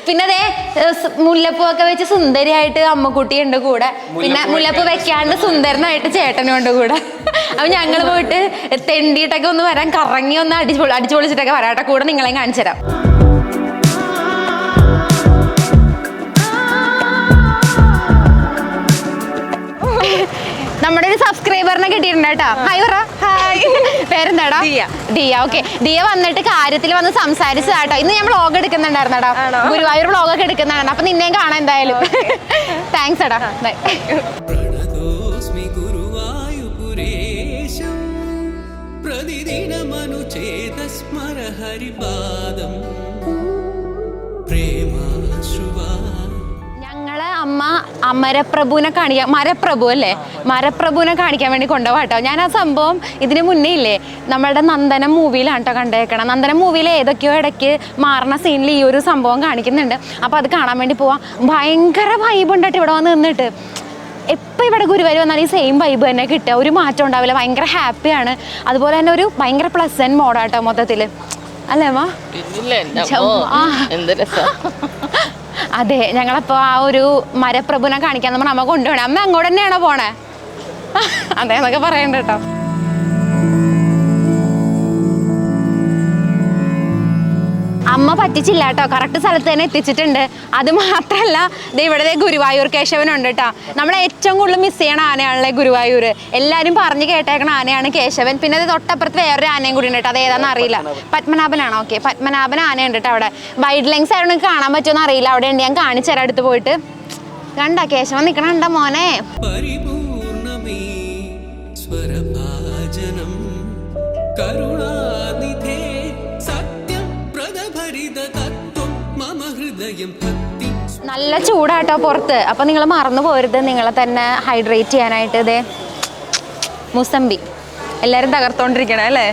പിന്നെ അതേ മുല്ലപ്പൂ ഒക്കെ വെച്ച് സുന്ദരിയായിട്ട് അമ്മക്കുട്ടി ഉണ്ട് കൂടെ. പിന്നെ മുല്ലപ്പൂ വെക്കാണ്ട് സുന്ദരനായിട്ട് ചേട്ടനും ഉണ്ട് കൂടെ. അപ്പൊ ഞങ്ങൾ പോയിട്ട് തെണ്ടിയിട്ടൊക്കെ ഒന്ന് വരാൻ, കറങ്ങി ഒന്ന് അടിച്ചു പൊളിച്ചിട്ടൊക്കെ വരാട്ടെ. കൂടെ നിങ്ങളെയും കാണിച്ചു തരാം. നമ്മുടെ ഒരു സബ്സ്ക്രൈബറിനെ കിട്ടിയിട്ടുണ്ട് കേട്ടോ. ഹായ് പറ. ഹായ്. പേരെന്താടാ? ദിയ. ഓക്കെ, ദിയ വന്നിട്ട് കാര്യത്തിൽ വന്ന് സംസാരിച്ചതാട്ടോ. ഇന്ന് ഞാൻ വ്ളോഗ് എടുക്കുന്നുണ്ടായിരുന്നടാ, ഗുരുവായൂർ വ്ളോഗൊക്കെ എടുക്കുന്നുണ്ട്. അപ്പൊ നിന്നെയും കാണാൻ എന്തായാലും. താങ്ക്സ് എടാ. ബൈ. പ്രണതോസ്മി ഗുരുവായൂരേശം പ്രതിദിനമനുചേതസ്മര ഹരിപാദം പ്രേമാശ്രുവാ. ഞങ്ങള് അമ്മ മരപ്രഭുവിനെ കാണിക്കാൻ വേണ്ടി കൊണ്ടുപോകാം കേട്ടോ. ഞാൻ ആ സംഭവം ഇതിന് മുന്നേ ഇല്ലേ നമ്മളുടെ നന്ദനം മൂവിയിലാണ് കേട്ടോ കണ്ടേക്കണം. നന്ദനം മൂവിയിൽ ഏതൊക്കെയോ ഇടയ്ക്ക് മാറുന്ന സീനിൽ ഈ ഒരു സംഭവം കാണിക്കുന്നുണ്ട്. അപ്പോൾ അത് കാണാൻ വേണ്ടി പോവാം. ഭയങ്കര വൈബ് ഉണ്ട് കേട്ടോ ഇവിടെ വന്ന് നിന്നിട്ട്. എപ്പോൾ ഇവിടെ ഗുരുവായൂർ വന്നാൽ ഈ സെയിം വൈബ് തന്നെ കിട്ടുക, ഒരു മാറ്റം ഉണ്ടാവില്ല. ഭയങ്കര ഹാപ്പിയാണ്. അതുപോലെ തന്നെ ഒരു ഭയങ്കര പ്ലസന്റ് മോഡാട്ടോ മൊത്തത്തിൽ, അല്ലേ അമ്മ? അതെ, ഞങ്ങളപ്പോൾ ആ ഒരു മരപ്രഭുവിനെ കാണിക്കാൻ നമ്മൾ അമ്മ കൊണ്ടുപോകണം. അമ്മ അങ്ങോട്ട് തന്നെയാണോ പോണേ? അതെ എന്നൊക്കെ പറയണ്ട കേട്ടോ. അമ്മ പറ്റിച്ചില്ല കേട്ടോ, കറക്റ്റ് സ്ഥലത്ത് തന്നെ എത്തിച്ചിട്ടുണ്ട്. അത് മാത്രമല്ല ഇവിടെ ഗുരുവായൂർ കേശവനുണ്ട് കേട്ടോ. നമ്മളെ ഏറ്റവും കൂടുതൽ മിസ് ചെയ്യണ ആനയാണല്ലേ ഗുരുവായൂർ. എല്ലാവരും പറഞ്ഞു കേട്ടേക്കണ ആനയാണ് കേശവൻ. പിന്നെ അത് തൊട്ടപ്പുറത്ത് വേറൊരു ആനയും കൂടി ഉണ്ട് കേട്ടോ. അത് ഏതാണെന്ന് അറിയില്ല. പത്മനാഭനാണോ? ഓക്കെ, പത്മനാഭൻ ആനയുണ്ട് കേട്ടോ അവിടെ. വൈഡ് ലെങ്സ് ആയതുകൊണ്ട് കാണാൻ പറ്റുമെന്ന് അറിയില്ല. അവിടെ ഉണ്ട്, ഞാൻ കാണിച്ചു തരാം അടുത്ത് പോയിട്ട്. കണ്ട കേശവൻ നിൽക്കണണ്ട മോനെ. പരിപൂർണമേ സ്വരഭാജനം കരുണാനിധേ സത്യം പ്രദഭരിത തത്വം മമ ഹൃദയം ഭക്തി. നല്ല ചൂടാട്ടോ പുറത്ത്. അപ്പം നിങ്ങൾ മറന്നു പോരുത് നിങ്ങളെ തന്നെ ഹൈഡ്രേറ്റ് ചെയ്യാനായിട്ട്. ഇതേ മുസമ്പി എല്ലാവരും തകർത്തോണ്ടിരിക്കണം അല്ലേ.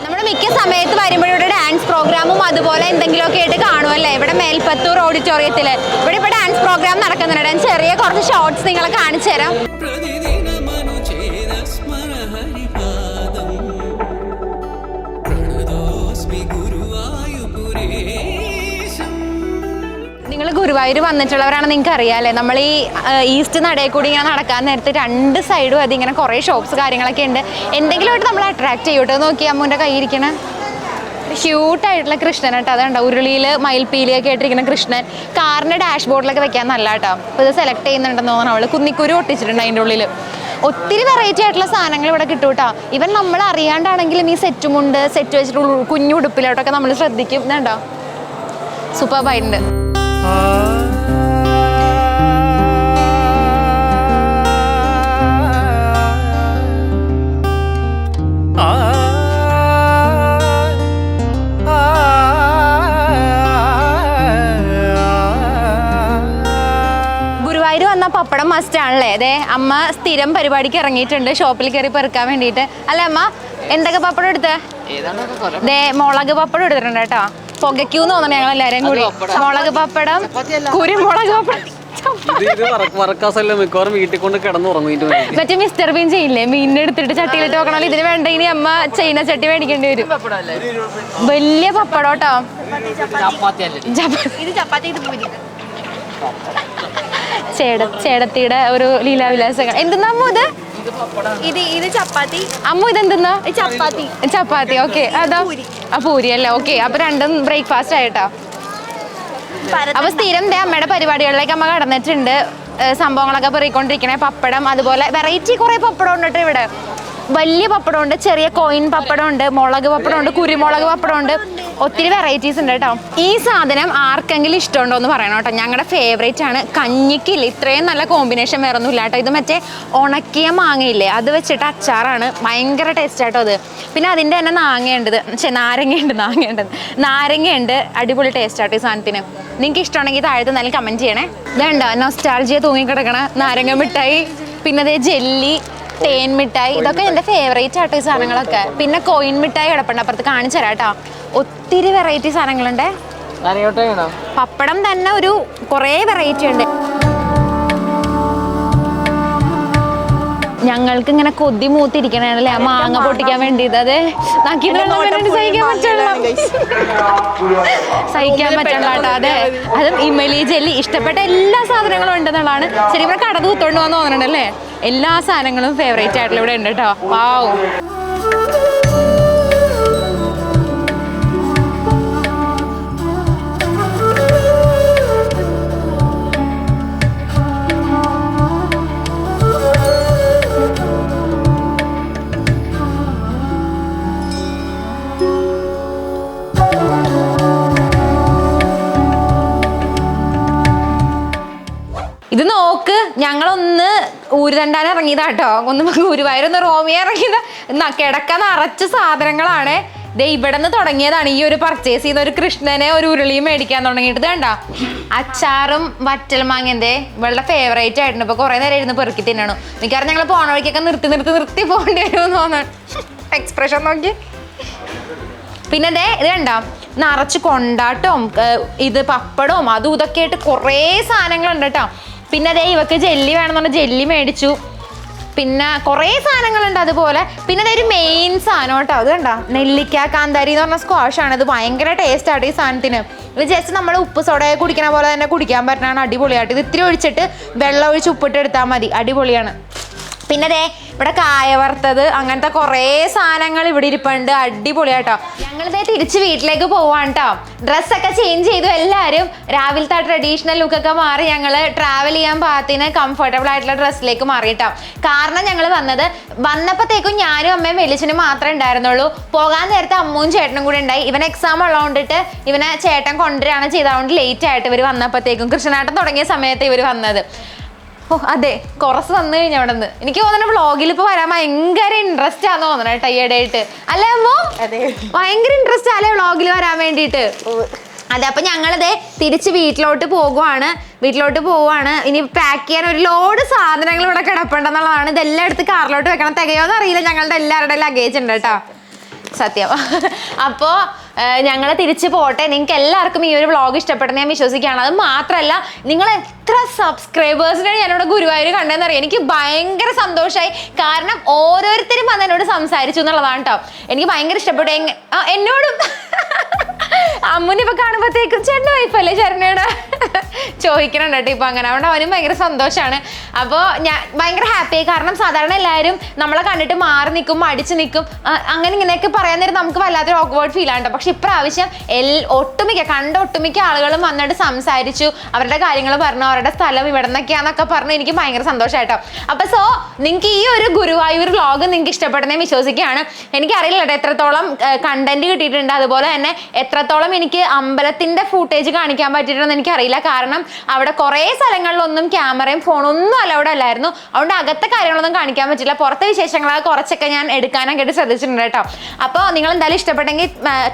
നമ്മുടെ മിക്ക സമയത്ത് വരുമ്പോഴും ഇവിടെ ഡാൻസ് പ്രോഗ്രാമും അതുപോലെ എന്തെങ്കിലുമൊക്കെ ആയിട്ട് കാണുമല്ലേ ഇവിടെ മേൽപ്പത്തൂർ ഓഡിറ്റോറിയത്തിൽ. ഇവിടെ ഇപ്പോൾ ഡാൻസ് പ്രോഗ്രാം നടക്കുന്നുണ്ട്. ഞാൻ ചെറിയ കുറച്ച് ഷോർട്സ് നിങ്ങളെ കാണിച്ചു തരാം. നിങ്ങൾ ഗുരുവായൂർ വന്നിട്ടുള്ളവരാണ്, നിങ്ങൾക്ക് അറിയാമല്ലേ. നമ്മൾ ഈ ഈസ്റ്റ് നടയിൽ കൂടി ഇങ്ങനെ നടക്കാൻ നേരത്ത് രണ്ട് സൈഡും അതിങ്ങനെ കുറേ ഷോപ്സ് കാര്യങ്ങളൊക്കെ ഉണ്ട്. എന്തെങ്കിലുമായിട്ട് നമ്മൾ അട്രാക്ട് ചെയ്യൂട്ടോ. നോക്കി അമ്മൂൻ്റെ കയ്യിരിക്കണ ക്യൂട്ടായിട്ടുള്ള കൃഷ്ണൻ കേട്ടോ. അതുണ്ടോ ഉരുളിയിൽ മയിൽപ്പീലിയൊക്കെ ആയിട്ടിരിക്കുന്ന കൃഷ്ണൻ. കാറിൻ്റെ ഡാഷ്ബോർഡിലൊക്കെ വെക്കാൻ നല്ല കേട്ടോ. അപ്പോൾ ഇത് സെലക്ട് ചെയ്യുന്നുണ്ടെന്ന് തോന്നുന്നു. അവൾ കുന്നിക്കുരു ഒട്ടിച്ചിട്ടുണ്ട് അതിൻ്റെ ഉള്ളിൽ. ഒത്തിരി വെറൈറ്റി ആയിട്ടുള്ള സാധനങ്ങൾ ഇവിടെ കിട്ടും കേട്ടോ. ഇവൻ നമ്മൾ അറിയാണ്ടാണെങ്കിലും ഈ സെറ്റുമുണ്ട്, സെറ്റ് വെച്ചിട്ട് കുഞ്ഞു ഉടുപ്പിലോട്ടൊക്കെ നമ്മൾ ശ്രദ്ധിക്കും. ഇതുണ്ടോ സൂപ്പർബായിട്ടുണ്ട്. ഗുരുവായൂർ വന്ന പപ്പടം മസ്റ്റ് ആണല്ലേ. അതെ, അമ്മ സ്ഥിരം പരിപാടിക്ക് ഇറങ്ങിയിട്ടുണ്ട് ഷോപ്പിൽ കയറി പെറുക്കാൻ വേണ്ടിയിട്ട്. അല്ലേ അമ്മ? എന്തൊക്കെ പപ്പടം എടുത്തേ? ദേ മുളക് പപ്പടം എടുത്തിട്ടുണ്ട് കേട്ടോ. പുകയ്ക്കൂന്ന് തോന്നണം ഞങ്ങൾ എല്ലാവരും കൂടി. മുളക് പപ്പടം, കുരുമുളക് പപ്പടം. മറ്റേ മിസ്റ്റർ ബീൻ ചെയ്യില്ലേ, മീനിനെടുത്തിട്ട് ചട്ടിയിലിട്ട് വെക്കണല്ലോ. ഇതിന് വേണ്ട ഇനി അമ്മ ചൈന ചട്ടി മേടിക്കേണ്ടി വരും. വലിയ പപ്പടം കേട്ടോ. ചേടത്തിയുടെ ഒരു ലീലാവിലാസങ്ങൾ. എന്തെന്നാ അമ്മ ഇത്? ഇത് ചപ്പാത്തി. അമ്മ ഇതെന്തെന്നാ? ചപ്പാത്തി. ഓക്കെ, അതാ പൂരി അല്ലേ. ഓക്കെ, അപ്പൊ രണ്ടും ബ്രേക്ക്ഫാസ്റ്റ് ആയിട്ടോ. അപ്പൊ സ്ഥിരം അമ്മയുടെ പരിപാടികളിലേക്ക് അമ്മ കടന്നിട്ടുണ്ട്. സംഭവങ്ങളൊക്കെ പെറിക്കൊണ്ടിരിക്കണേ. പപ്പടം, അതുപോലെ വെറൈറ്റി കുറെ പപ്പടം ഉണ്ട് കേട്ടോ ഇവിടെ. വലിയ പപ്പടമുണ്ട്, ചെറിയ കോയിൻ പപ്പടമുണ്ട്, മുളക് പപ്പടമുണ്ട്, കുരുമുളക് പപ്പടമുണ്ട്. ഒത്തിരി വെറൈറ്റീസ് ഉണ്ട് കേട്ടോ. ഈ സാധനം ആർക്കെങ്കിലും ഇഷ്ടമുണ്ടോ എന്ന് പറയണം കേട്ടോ. ഞങ്ങളുടെ ഫേവറേറ്റ് ആണ്. കഞ്ഞിക്കില്ല ഇത്രയും നല്ല കോമ്പിനേഷൻ വേറെ ഒന്നും ഇല്ല കേട്ടോ. ഇത് മറ്റേ ഉണക്കിയ മാങ്ങയില്ലേ, അത് വെച്ചിട്ട് അച്ചാറാണ്. ഭയങ്കര ടേസ്റ്റ് ആട്ടോ അത്. പിന്നെ അതിൻ്റെ തന്നെ നാരങ്ങയുണ്ട്. അടിപൊളി ടേസ്റ്റ് ആട്ടോ ഈ സാധനത്തിന്. നിങ്ങൾക്ക് ഇഷ്ടമാണെങ്കിൽ താഴത്ത് നല്ല കമൻറ്റ് ചെയ്യണേ. ഇതുണ്ടോ നൊസ്റ്റാൾജിയ തൂങ്ങിക്കിടക്കണ നാരങ്ങ മിഠായി, പിന്നെ അതേ ജെല്ലി, തേൻ മിഠായി, ഇതൊക്കെ എൻ്റെ ഫേവറേറ്റ് ആട്ടോ ഈ സാധനങ്ങളൊക്കെ. പിന്നെ കോയിൻ മിഠായി കിടപ്പുണ്ട് അപ്പുറത്ത്, കാണിച്ചു തരാം കേട്ടോ. ഒത്തിരി വെറൈറ്റി സാധനങ്ങളുണ്ട്. പപ്പടം തന്നെ ഒരു കുറേ വെറൈറ്റി ഉണ്ട്. ഞങ്ങൾക്ക് ഇങ്ങനെ കൊതി മൂത്തിരിക്കണല്ലേ ആ മാങ്ങ പൊട്ടിക്കാൻ വേണ്ടിയത്. അതെ സഹിക്കാൻ പറ്റണ്ട കേട്ടോ. അതെ, അതും ഇമലി ജെല്ലി ഇഷ്ടപ്പെട്ട എല്ലാ സാധനങ്ങളും ഉണ്ടെന്നുള്ളതാണ്. ശരി, ഇവിടെ കട തൂത്തോണ്ട് വന്ന് തോന്നണല്ലേ. എല്ലാ സാധനങ്ങളും ഫേവറേറ്റ് ആയിട്ടുള്ള ഇവിടെ ഉണ്ട് കേട്ടോ. വാവ്. ഇത് നോക്ക്, ഞങ്ങളൊന്ന് ഊരുതണ്ടാൻ ഇറങ്ങിയതാട്ടോ. ഒന്ന് ഗുരുവായൂരൊന്ന് റോമിയ ഇറങ്ങിയതാ. കിടക്കാൻ നിറച്ച സാധനങ്ങളാണ്. ദേ ഇവിടെ നിന്ന് തുടങ്ങിയതാണ് ഈ ഒരു പർച്ചേസ് ചെയ്യുന്ന. ഒരു കൃഷ്ണനെ ഒരു ഉരുളിയും മേടിക്കാൻ തുടങ്ങിയിട്ട് വേണ്ട. അച്ചാറും വറ്റൽ മാങ്ങന്റെ ഇവളുടെ ഫേവറേറ്റ് ആയിട്ടുണ്ട്. ഇപ്പൊ കുറെ നേരം ഇരുന്ന് പെറുക്കി തിന്നണു. മിക്കവാറും ഞങ്ങൾ പോണ വഴിക്കൊക്കെ നിർത്തി പോകേണ്ടി വരുമെന്ന് തോന്നുന്നു. എക്സ്പ്രഷൻ നോക്കി. പിന്നെ ദേ ഇത് കണ്ടോ, നിറച്ച് കൊണ്ടാട്ടവും ഇത് പപ്പടവും അതും ഇതൊക്കെ ആയിട്ട് കുറേ സാധനങ്ങളുണ്ട് കേട്ടോ. പിന്നെ അതേ ഇവക്ക് ജെല്ലി വേണമെന്ന് പറഞ്ഞാൽ ജെല്ലി മേടിച്ചു. പിന്നെ കുറേ സാധനങ്ങളുണ്ട് അതുപോലെ. പിന്നെ അതൊരു മെയിൻ സാധനം കേട്ടോ. അത് കണ്ടോ, നെല്ലിക്ക കാന്താരി എന്ന് പറഞ്ഞ സ്ക്വാഷാണ്. ഇത് ഭയങ്കര ടേസ്റ്റ് ആയിട്ട് ഈ സാധനത്തിന്. ഇത് ജസ്റ്റ് നമ്മൾ ഉപ്പ് സോഡയെ കുടിക്കണ പോലെ തന്നെ കുടിക്കാൻ പറ്റണതാണ്. അടിപൊളിയായിട്ട്. ഇത് ഇത്തിരി ഒഴിച്ചിട്ട് വെള്ളം ഒഴിച്ച് ഉപ്പിട്ട് എടുത്താൽ മതി. അടിപൊളിയാണ്. പിന്നെ ദേ ഇവിടെ കായ വറുത്തത് അങ്ങനത്തെ കുറേ സാധനങ്ങൾ ഇവിടെ ഇരിപ്പുണ്ട്. അടിപൊളിയാട്ടോ. ഞങ്ങളിതേ തിരിച്ച് വീട്ടിലേക്ക് പോവാണ് കേട്ടോ. ഡ്രസ്സൊക്കെ ചേഞ്ച് ചെയ്തു. എല്ലാവരും രാവിലത്തെ ട്രഡീഷണൽ ലുക്കൊക്കെ മാറി ഞങ്ങൾ ട്രാവൽ ചെയ്യാൻ പാകത്തിന് കംഫർട്ടബിൾ ആയിട്ടുള്ള ഡ്രസ്സിലേക്ക് മാറിയിട്ടോ. കാരണം ഞങ്ങൾ വന്നപ്പോഴത്തേക്കും ഞാനും അമ്മയും വെളിച്ചനും മാത്രമേ ഉണ്ടായിരുന്നുള്ളൂ. പോകാൻ നേരത്തെ അമ്മുവും ചേട്ടനും കൂടി ഉണ്ടായി. ഇവൻ എക്സാം ഉള്ളതുകൊണ്ടിട്ട് ഇവനെ ചേട്ടൻ കൊണ്ടുവരികയാണ് ചെയ്തതുകൊണ്ട് ലേറ്റ് ആയിട്ട് ഇവർ വന്നപ്പോഴത്തേക്കും കൃഷ്ണനാട്ടം തുടങ്ങിയ സമയത്ത് ഇവർ വന്നത്. ഓ അതെ, കുറച്ച് വന്നു കഴിഞ്ഞ അവിടെ നിന്ന്. എനിക്ക് തോന്നുന്നു വ്ളോഗിൽ ഇപ്പൊ വരാൻ ഭയങ്കര ഇൻട്രസ്റ്റ് ആണെന്ന് തോന്നണേ ടൈയേർഡായിട്ട്. അല്ലേ അമ്മോ? ഭയങ്കര ഇൻട്രസ്റ്റ് അല്ലേ വ്ളോഗിൽ വരാൻ വേണ്ടിയിട്ട്? അതെ, അപ്പൊ ഞങ്ങളിതേ തിരിച്ച് വീട്ടിലോട്ട് പോവുകയാണ്. ഇനി പാക്ക് ചെയ്യാൻ ഒരു ലോഡ് സാധനങ്ങൾ ഇവിടെ കിടപ്പുണ്ടെന്നുള്ളതാണ്. ഇതെല്ലാം എടുത്ത് കാറിലോട്ട് വെക്കണം. തികയോന്ന് അറിയില്ല. ഞങ്ങളുടെ എല്ലാവരുടെ ലഗേജ് ഉണ്ട് കേട്ടോ, സത്യം. അപ്പോൾ ഞങ്ങൾ തിരിച്ച് പോട്ടെ. നിങ്ങൾക്ക് എല്ലാവർക്കും ഈ ഒരു വ്ളോഗ് ഇഷ്ടപ്പെടുന്ന ഞാൻ വിശ്വസിക്കുകയാണ്. അത് മാത്രമല്ല, നിങ്ങൾ എത്ര സബ്സ്ക്രൈബേഴ്സിനെ ഞാനിവിടെ ഗുരുവായൂർ കണ്ടെന്നറിയാം. എനിക്ക് ഭയങ്കര സന്തോഷമായി. കാരണം ഓരോരുത്തരും വന്ന് എന്നോട് സംസാരിച്ചു എന്നുള്ളതാണ് കേട്ടോ. എനിക്ക് ഭയങ്കര ഇഷ്ടപ്പെട്ടു. എന്നോടും അമ്മുനിപ്പോൾ കാണുമ്പോഴത്തേക്കും ചേട്ടൻ്റെ വൈഫല്ലേ ശരണയുടെ ചോദിക്കണുണ്ട് കേട്ടോ ഇപ്പം. അങ്ങനെ അതുകൊണ്ട് അവനും ഭയങ്കര സന്തോഷമാണ്. അപ്പോൾ ഞാൻ ഭയങ്കര ഹാപ്പിയായി. കാരണം സാധാരണ എല്ലാവരും നമ്മളെ കണ്ടിട്ട് മാറി നിൽക്കും, മടിച്ച് നിൽക്കും, അങ്ങനെ ഇങ്ങനെയൊക്കെ പറയാൻ നേരം നമുക്ക് വല്ലാത്തൊരു ഓക്വേർഡ് ഫീൽ ആണ്. പക്ഷെ ഇപ്രാവശ്യം ഒട്ടുമിക്ക ആളുകളും വന്നിട്ട് സംസാരിച്ചു, അവരുടെ കാര്യങ്ങൾ പറഞ്ഞു, അവരുടെ സ്ഥലം ഇവിടെ നിന്നൊക്കെയാന്നൊക്കെ പറഞ്ഞു. എനിക്ക് ഭയങ്കര സന്തോഷമായിട്ടോ. അപ്പോൾ നിങ്ങൾക്ക് ഈ ഒരു ഗുരുവായൂർ വ്ളോഗ് നിങ്ങൾക്ക് ഇഷ്ടപ്പെടുന്നതെന്ന് വിശ്വസിക്കുകയാണ്. എനിക്കറിയില്ല കേട്ടോ എത്രത്തോളം കണ്ടന്റ് കിട്ടിയിട്ടുണ്ട്, അതുപോലെ തന്നെ എത്രത്തോളം എനിക്ക് അമ്പലത്തിൻ്റെ ഫൂട്ടേജ് കാണിക്കാൻ പറ്റിയിട്ടുണ്ടെന്ന് എനിക്കറിയില്ല. കാരണം അവിടെ കുറേ സ്ഥലങ്ങളിലൊന്നും ക്യാമറയും ഫോണൊന്നും അലൗഡ് അല്ലായിരുന്നു. അതുകൊണ്ട് അകത്തെ കാര്യങ്ങളൊന്നും കാണിക്കാൻ പറ്റില്ല. പുറത്തെ വിശേഷങ്ങളൊക്കെ കുറച്ചൊക്കെ ഞാൻ എടുക്കാനൊക്കെ ശ്രദ്ധിച്ചിട്ടുണ്ട് കേട്ടോ. അപ്പോൾ നിങ്ങൾ എന്തായാലും ഇഷ്ടപ്പെട്ടെങ്കിൽ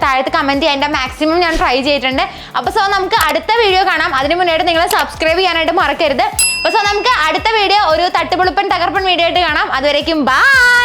താഴത്ത് കമൻറ്റ് ചെയ്യാൻ എൻ്റെ മാക്സിമം ഞാൻ ട്രൈ ചെയ്തിട്ടുണ്ട്. അപ്പോൾ നമുക്ക് അടുത്ത വീഡിയോ കാണാം. അതിന് മുന്നേയായിട്ട് നിങ്ങൾ സബ്സ്ക്രൈബ് ചെയ്യാനായിട്ട് മറക്കരുത്. അപ്പോൾ നമുക്ക് അടുത്ത വീഡിയോ ഒരു തട്ടുപൊളിപ്പൻ തകർപ്പൻ വീഡിയോ ആയിട്ട് കാണാം. അതുവരേക്കും ബൈ.